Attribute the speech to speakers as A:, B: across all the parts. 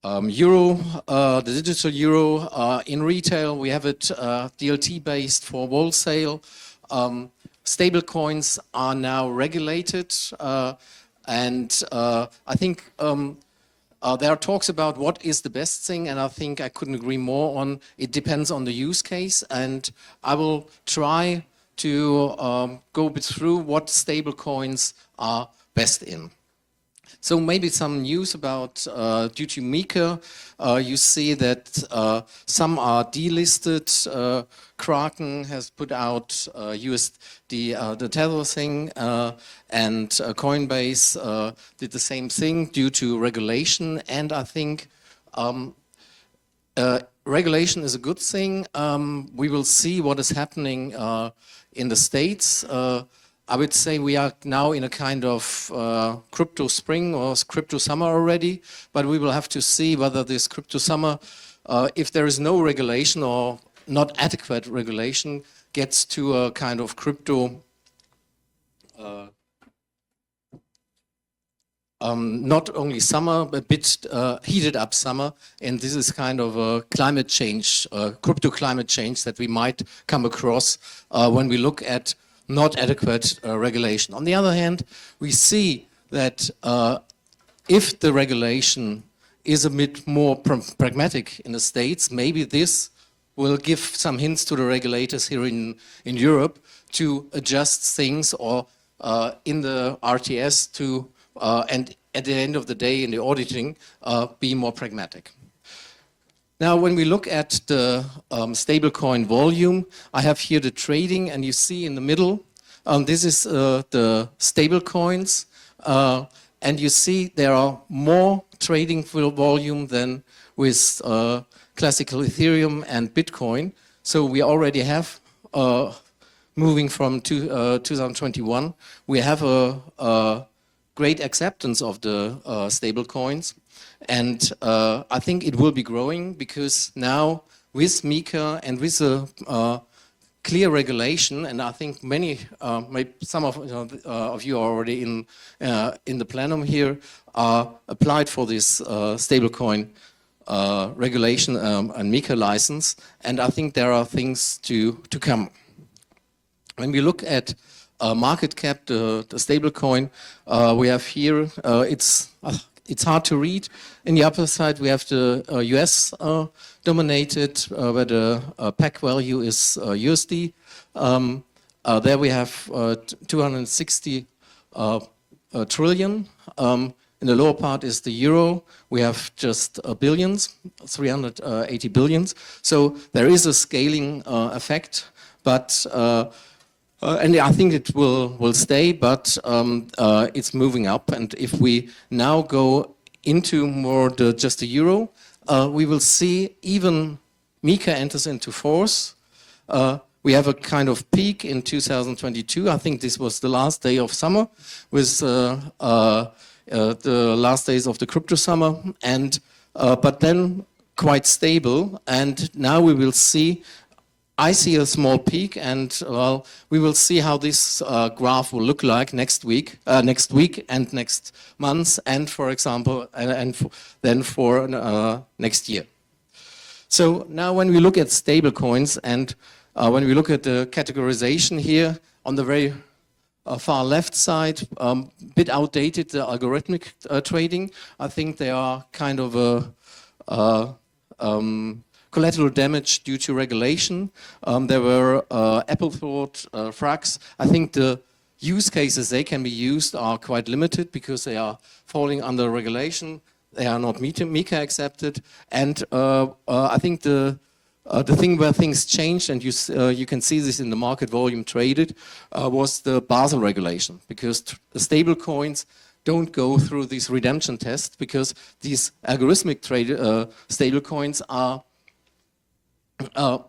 A: euro, the digital euro. In retail, we have it DLT based for wholesale. Stablecoins are now regulated, and I think there are talks about what is the best thing, and I think I couldn't agree more on it depends on the use case, and I will try to go through what stablecoins are best in. So maybe some news about due to MiCA, you see that some are delisted. Kraken has put out the Tether thing, and Coinbase did the same thing due to regulation. And I think regulation is a good thing. We will see what is happening in the States. I would say we are now in a kind of crypto spring or crypto summer already, but we will have to see whether this crypto summer, if there is no regulation or not adequate regulation, gets to a kind of crypto, not only summer, but a bit heated up summer, and this is kind of a climate change, crypto climate change that we might come across when we look at not adequate regulation. On the other hand, we see that if the regulation is a bit more pragmatic in the States, maybe this will give some hints to the regulators here in Europe to adjust things, or in the RTS to, and at the end of the day in the auditing, be more pragmatic. Now, when we look at the stablecoin volume, I have here the trading, and you see in the middle, this is the stablecoins, and you see there are more trading volume than with classical Ethereum and Bitcoin. So we already have, moving from 2021, we have a great acceptance of the stablecoins. And I think it will be growing because now with MiCA and with a clear regulation, and I think many, maybe some of you are already in the plenum here, applied for this stablecoin regulation and MiCA license, and I think there are things to come. When we look at market cap, the stablecoin, we have here, it's hard to read. In the upper side, we have the US dominated, where the PAC value is USD. There we have 260 trillion. In the lower part is the euro. We have just billions, 380 billions. So there is a scaling effect, but and I think it will stay, but it's moving up. And if we now go into more just the euro, we will see even MiCA enters into force. We have a kind of peak in 2022. I think this was the last day of summer, with the last days of the crypto summer, and but then quite stable. And now we will see. I see a small peak, and well, we will see how this graph will look like next week and next month, and for example, then for next year. So now, when we look at stablecoins, and when we look at the categorization here on the very far left side, bit outdated, the algorithmic trading. I think they are kind of a collateral damage due to regulation. There were Applethought, Frax. I think the use cases they can be used are quite limited because they are falling under regulation. They are not MiCA accepted, and I think the thing where things changed, and you can see this in the market volume traded, was the Basel regulation, because the stable coins don't go through these redemption tests, because these algorithmic stable coins are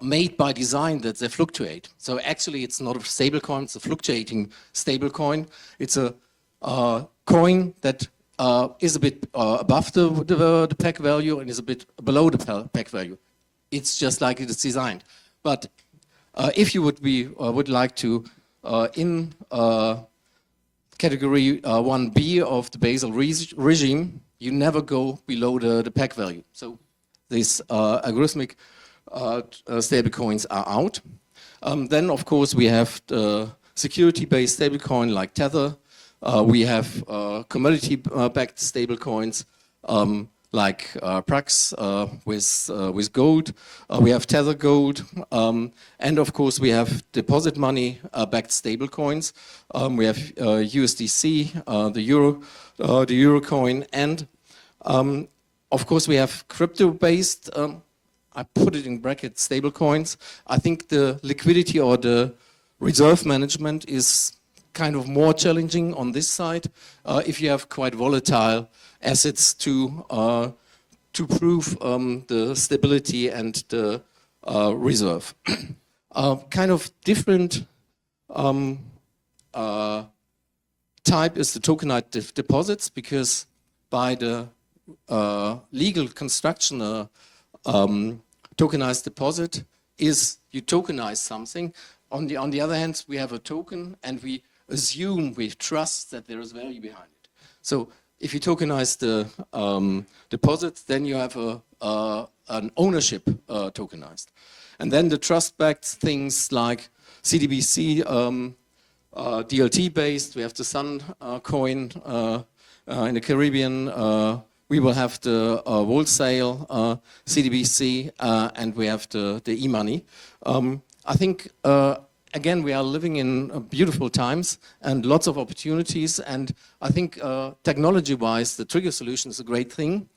A: made by design that they fluctuate. So actually it's not a stable coin, it's a fluctuating stable coin. It's a coin that is a bit above the PEG value and is a bit below the PEG value. It's just like it is designed. But if you would like to, in category 1B of the Basel regime, you never go below the peg value. So these algorithmic stablecoins are out. Then, of course, we have the security-based stablecoin like Tether. We have commodity-backed stablecoins like Prax with gold. We have Tether Gold. And, of course, we have deposit money-backed stablecoins. We have USDC, the Euro coin. And, of course, we have crypto-based I put it in brackets, stablecoins. I think the liquidity or the reserve management is kind of more challenging on this side if you have quite volatile assets to prove the stability and the reserve. Kind of different type is the tokenized deposits, because by the legal construction tokenized deposit is you tokenize something. On the other hand, we have a token and we assume, we trust that there is value behind it. So if you tokenize the deposit, then you have an ownership tokenized. And then the trust-backed things like CDBC, DLT based, we have the Sun coin in the Caribbean, we will have the wholesale CDBC, and we have the e-money. I think, again, we are living in beautiful times and lots of opportunities, and I think technology-wise, the trigger solution is a great thing,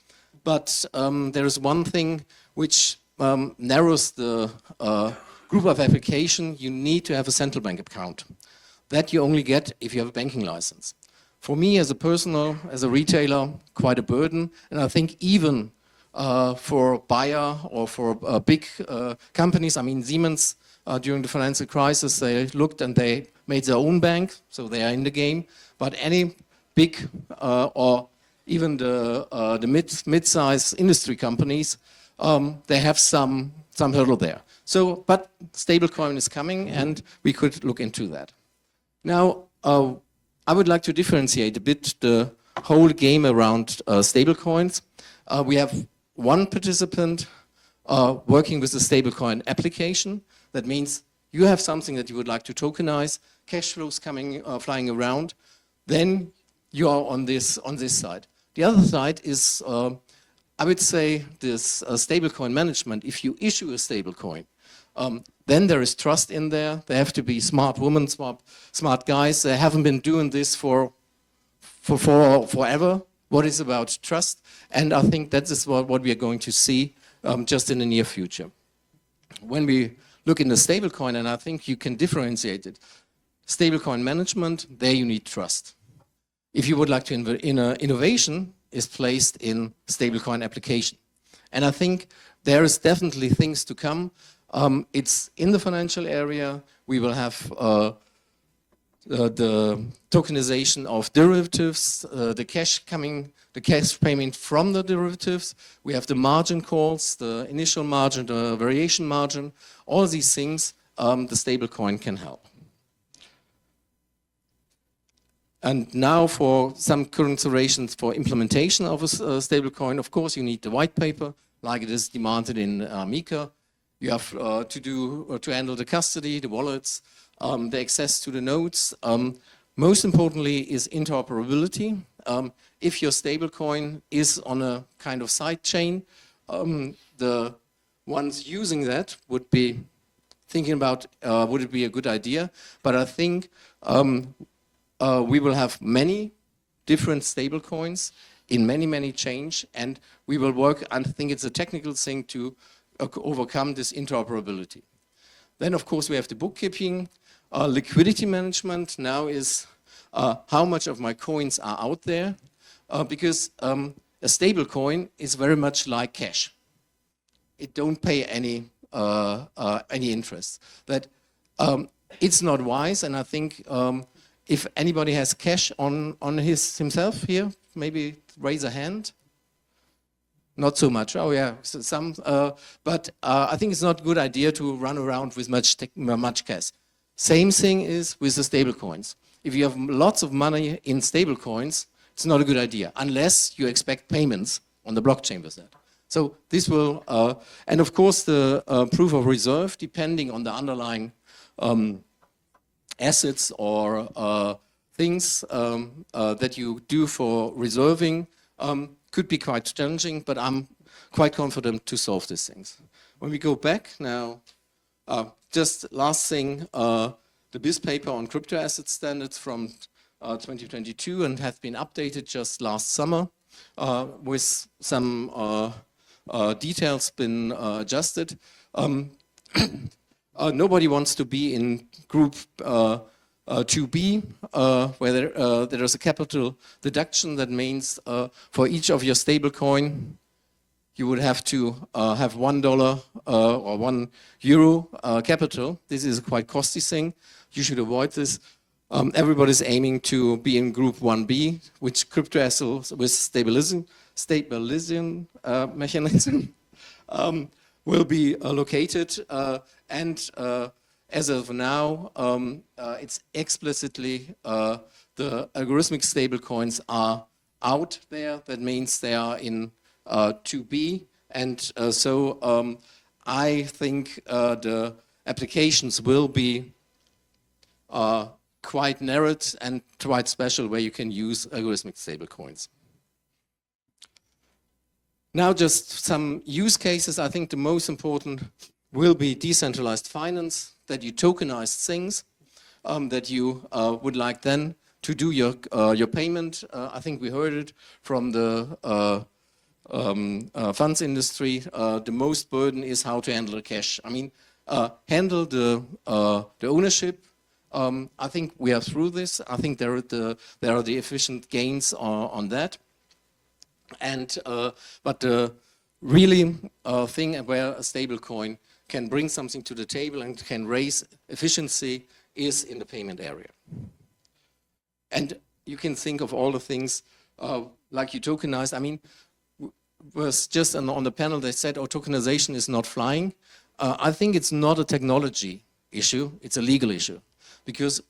A: but there is one thing which narrows the group of application. You need to have a central bank account. That you only get if you have a banking license. For me, as a personal, as a retailer, quite a burden. And I think even for a buyer or for big companies, I mean, Siemens, during the financial crisis, they looked and they made their own bank, so they are in the game. But any big or even the mid-size industry companies, they have some hurdle there. So, but stablecoin is coming, and we could look into that. Now, I would like to differentiate a bit the whole game around stablecoins. We have one participant working with the stablecoin application. That means you have something that you would like to tokenize, cash flows coming, flying around. Then you are on this side. The other side is, I would say, this stablecoin management. If you issue a stablecoin, then there is trust in there. They have to be smart women, smart guys. They haven't been doing this for forever. What is about trust? And I think that is what we are going to see just in the near future. When we look in the stablecoin, and I think you can differentiate it. Stablecoin management, there you need trust. If you would like to innovation is placed in stablecoin application. And I think there is definitely things to come. It's in the financial area. We will have the tokenization of derivatives, the cash payment from the derivatives. We have the margin calls, the initial margin, the variation margin. All these things, the stablecoin can help. And now for some considerations for implementation of a stablecoin. Of course, you need the white paper, like it is demanded in MiCA. You have to handle the custody, the wallets, the access to the nodes. Most importantly is interoperability. If your stablecoin is on a kind of side chain, the ones using that would be thinking about would it be a good idea. But I think we will have many different stablecoins in many chains, and we will work. I think it's a technical thing to overcome this interoperability. Then, of course, we have the bookkeeping. Liquidity management now is how much of my coins are out there, because a stable coin is very much like cash. It don't pay any interest. That it's not wise, and I think if anybody has cash on himself here, maybe raise a hand. Not so much. Oh yeah, some. But I think it's not a good idea to run around with much cash. Same thing is with the stable coins. If you have lots of money in stable coins, it's not a good idea unless you expect payments on the blockchain with that. So this will, and of course the proof of reserve, depending on the underlying assets or things that you do for reserving, could be quite challenging, but I'm quite confident to solve these things. When we go back now, just last thing, the BIS paper on crypto asset standards from 2022 and have been updated just last summer with some details been adjusted. Nobody wants to be in group 2B, where there is a capital deduction. That means for each of your stablecoin, you would have to have $1 or €1 capital. This is a quite costly thing. You should avoid this. Everybody's aiming to be in group 1B, which crypto assets with stabilization mechanism will be located. And as of now, it's explicitly the algorithmic stablecoins are out there. That means they are in 2B. And so I think the applications will be quite narrowed and quite special, where you can use algorithmic stablecoins. Now just some use cases. I think the most important will be decentralized finance, that you tokenize things, that you would like then to do your payment. I think we heard it from the funds industry. The most burden is how to handle the cash. I mean, handle the ownership. I think we are through this. I think there are the efficient gains on that. And but the really thing where a stablecoin can bring something to the table and can raise efficiency is in the payment area. And you can think of all the things like you tokenize. I mean, was just on the panel they said, oh, tokenization is not flying. I think it's not a technology issue, it's a legal issue. Because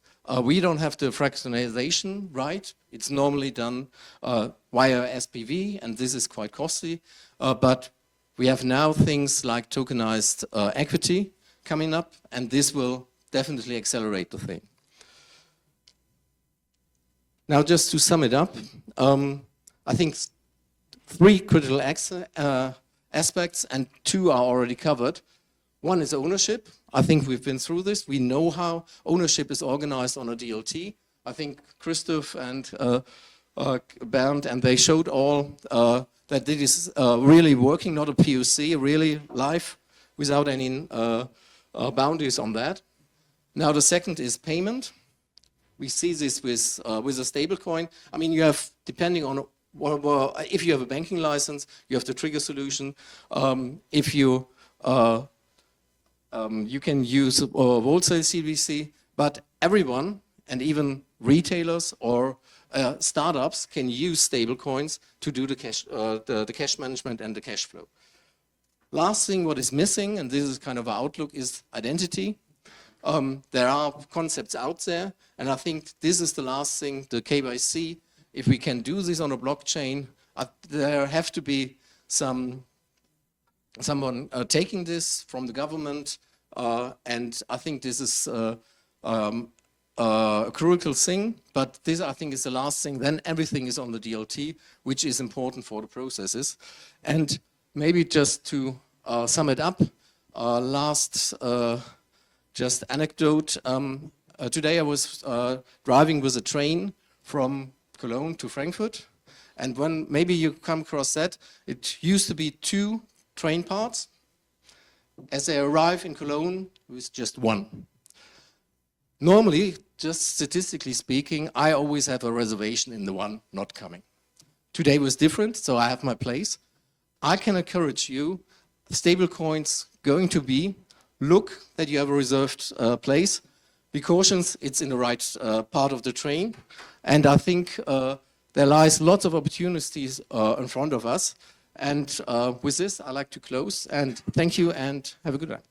A: we don't have the fractionalization right. It's normally done via SPV, and this is quite costly. But we have now things like tokenized equity coming up, and this will definitely accelerate the thing. Now, just to sum it up, I think 3 critical aspects, and 2 are already covered. One is ownership. I think we've been through this. We know how ownership is organized on a DLT. I think Christoph and Bernd, and they showed all that it is really working, not a POC, really live, without any boundaries on that. Now the second is payment. We see this with a stablecoin. I mean, you have, depending on if you have a banking license, you have the trigger solution. If you you can use wholesale CBDC, but everyone, and even retailers or startups, can use stablecoins to do the cash management and the cash flow. Last thing, what is missing, and this is kind of our outlook, is identity. There are concepts out there, and I think this is the last thing, the KYC. If we can do this on a blockchain, there have to be someone taking this from the government, and I think this is a critical thing, but this I think is the last thing. Then everything is on the DLT, which is important for the processes. And maybe just to sum it up, last just anecdote. Today I was driving with a train from Cologne to Frankfurt, and when maybe you come across that, it used to be 2 train parts. As they arrive in Cologne, it was just 1. Normally, just statistically speaking, I always have a reservation in the one not coming. Today was different, so I have my place. I can encourage you, the stablecoins going to be, look that you have a reserved place. Be cautious, it's in the right part of the train. And I think there lies lots of opportunities in front of us. And with this, I'd like to close. And thank you, and have a good night.